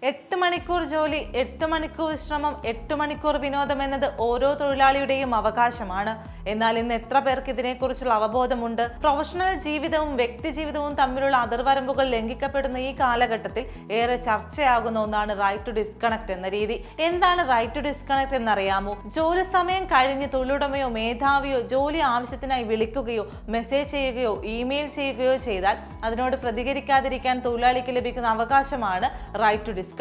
8 മണിക്കൂർ ജോലി, 8 മണിക്കൂർ വിശ്രമം, 8 മണിക്കൂർ വിനോദം എന്നത് ഓരോ തൊഴിലാളിയുടെയും അവകാശമാണ്. എന്നാൽ ഇന്ന് എത്ര പേർക്ക് ഇതിനെക്കുറിച്ചുള്ള അവബോധമുണ്ട്? പ്രൊഫഷണൽ ജീവിതവും വ്യക്തി ജീവിതവും തമ്മിലുള്ള അതിർവരമ്പുകൾ ലംഘിക്കപ്പെടുന്ന ഈ കാലഘട്ടത്തിൽ ഏറെ ചർച്ചയാകുന്ന ഒന്നാണ് റൈറ്റ് ടു ഡിസ്കണക്ട് എന്ന രീതി. എന്താണ് റൈറ്റ് ടു ഡിസ്കണക്ട് എന്നറിയാമോ? ജോലി സമയം കഴിഞ്ഞ് തൊഴിലുടമയോ മേധാവിയോ ജോലി ആവശ്യത്തിനായി വിളിക്കുകയോ മെസ്സേജ് ചെയ്യുകയോ ഇമെയിൽ ചെയ്യുകയോ ചെയ്താൽ അതിനോട് പ്രതികരിക്കാതിരിക്കാൻ തൊഴിലാളിക്ക് ലഭിക്കുന്ന അവകാശമാണ് റൈറ്റ് ടു ഡിസ്കണക്ട്.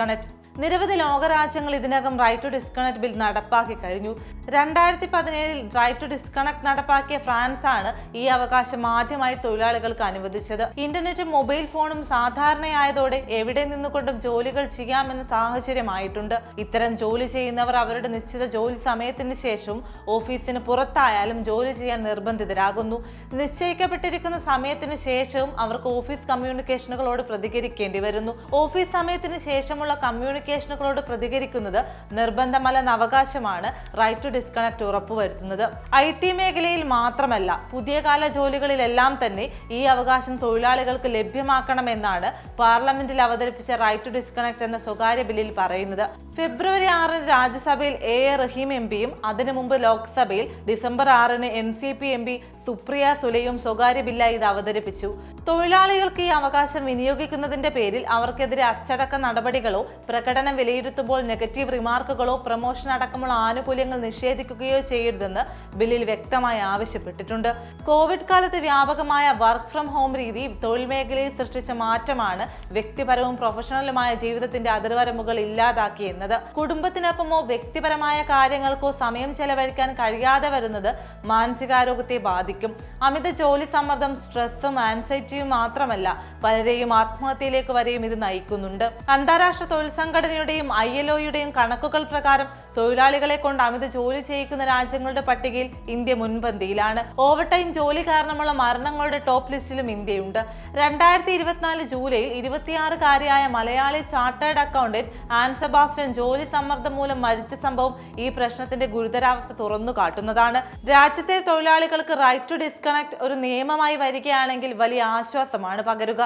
നിരവധി ലോകരാജ്യങ്ങൾ ഇതിനകം റൈറ്റ് ടു ഡിസ്കണക്ട് ബിൽ നടപ്പാക്കി കഴിഞ്ഞു. 2017 റൈറ്റ് ടു ഡിസ്കണക്ട് നടപ്പാക്കിയ ഫ്രാൻസ് ആണ് ഈ അവകാശം ആദ്യമായി തൊഴിലാളികൾക്ക് അനുവദിച്ചത്. ഇന്റർനെറ്റും മൊബൈൽ ഫോണും സാധാരണയായതോടെ എവിടെ നിന്നുകൊണ്ടും ജോലികൾ ചെയ്യാമെന്ന സാഹചര്യമായിട്ടുണ്ട്. ഇത്തരം ജോലി ചെയ്യുന്നവർ അവരുടെ നിശ്ചിത ജോലി സമയത്തിന് ശേഷവും ഓഫീസിന് പുറത്തായാലും ജോലി ചെയ്യാൻ നിർബന്ധിതരാകുന്നു. നിശ്ചയിക്കപ്പെട്ടിരിക്കുന്ന സമയത്തിന് ശേഷവും അവർക്ക് ഓഫീസ് കമ്മ്യൂണിക്കേഷനുകളോട് പ്രതികരിക്കേണ്ടി വരുന്നു. ഓഫീസ് സമയത്തിന് ശേഷമുള്ള കമ്മ്യൂണിക്കേഷനുകളോട് പ്രതികരിക്കുന്നത് നിർബന്ധമല്ലെന്ന അവകാശമാണ് റൈറ്റ് ടു ഡിസ്കണക്ട് ഉറപ്പുവരുത്തുന്നത്. IT മേഖലയിൽ മാത്രമല്ല, പുതിയ കാല ജോലികളിലെല്ലാം തന്നെ ഈ അവകാശം തൊഴിലാളികൾക്ക് ലഭ്യമാക്കണമെന്നാണ് പാർലമെന്റിൽ അവതരിപ്പിച്ച റൈറ്റ് ടു ഡിസ്കണക്ട് എന്ന സ്വകാര്യ ബില്ലിൽ പറയുന്നത്. ഫെബ്രുവരി 6 രാജ്യസഭയിൽ A.A. റഹീം എംപിയും അതിനു മുമ്പ് ലോക്സഭയിൽ ഡിസംബർ 6 NCP MP സുപ്രിയ സുലെയും സ്വകാര്യ ബില്ലായി ഇത് അവതരിപ്പിച്ചു. തൊഴിലാളികൾക്ക് ഈ അവകാശം വിനിയോഗിക്കുന്നതിന്റെ പേരിൽ അവർക്കെതിരെ അച്ചടക്ക നടപടികളോ പ്രകടനം വിലയിരുത്തുമ്പോൾ നെഗറ്റീവ് റിമാർക്കുകളോ പ്രമോഷൻ അടക്കമുള്ള ആനുകൂല്യങ്ങൾ നിഷേധിക്കുകയോ ചെയ്യരുതെന്ന് ബില്ലിൽ വ്യക്തമായി ആവശ്യപ്പെട്ടിട്ടുണ്ട്. കോവിഡ് കാലത്ത് വ്യാപകമായ വർക്ക് ഫ്രം ഹോം രീതി തൊഴിൽ മേഖലയിൽ സൃഷ്ടിച്ച മാറ്റമാണ് വ്യക്തിപരവും പ്രൊഫഷണലുമായ ജീവിതത്തിന്റെ അതിർവരമ്പുകൾ ഇല്ലാതാക്കിയെന്നത്. കുടുംബത്തിനൊപ്പമോ വ്യക്തിപരമായ കാര്യങ്ങൾക്കോ സമയം ചെലവഴിക്കാൻ കഴിയാതെ വരുന്നത് മാനസികാരോഗ്യത്തെ ബാധിക്കും. അമിത ജോലി സമ്മർദ്ദം, സ്ട്രെസ്സും ആൻസൈറ്റിയും മാത്രമല്ല, പലരെയും ആത്മഹത്യയിലേക്ക് വരെയും ഇത് നയിക്കുന്നുണ്ട്. അന്താരാഷ്ട്ര തൊഴിൽ സംഘടനയുടെയും ILOയുടെയും കണക്കുകൾ പ്രകാരം തൊഴിലാളികളെ കൊണ്ട് അമിത ജോലി ചെയ്യിക്കുന്ന രാജ്യങ്ങളുടെ പട്ടികയിൽ ഇന്ത്യ മുൻപന്തിയിലാണ്. ഓവർ ടൈം ജോലി കാരണമുള്ള മരണങ്ങളുടെ ടോപ്പ് ലിസ്റ്റിലും ഇന്ത്യയുണ്ട്. 2024 ജൂലൈയിൽ 26-കാരിയായ മലയാളി ചാർട്ടേഡ് അക്കൗണ്ടന്റ് ആൻ സെബാസ്റ്റ്യൻ ജോലി സമ്മർദ്ദം മൂലം മരിച്ച സംഭവം ഈ പ്രശ്നത്തിന്റെ ഗുരുതരാവസ്ഥ തുറന്നു കാട്ടുന്നതാണ്. രാജ്യത്തെ തൊഴിലാളികൾക്ക് റൈറ്റ് ടു ഡിസ്കണക്ട് ഒരു നിയമമായി വരികയാണെങ്കിൽ വലിയ ആശ്വാസമാണ് പകരുക.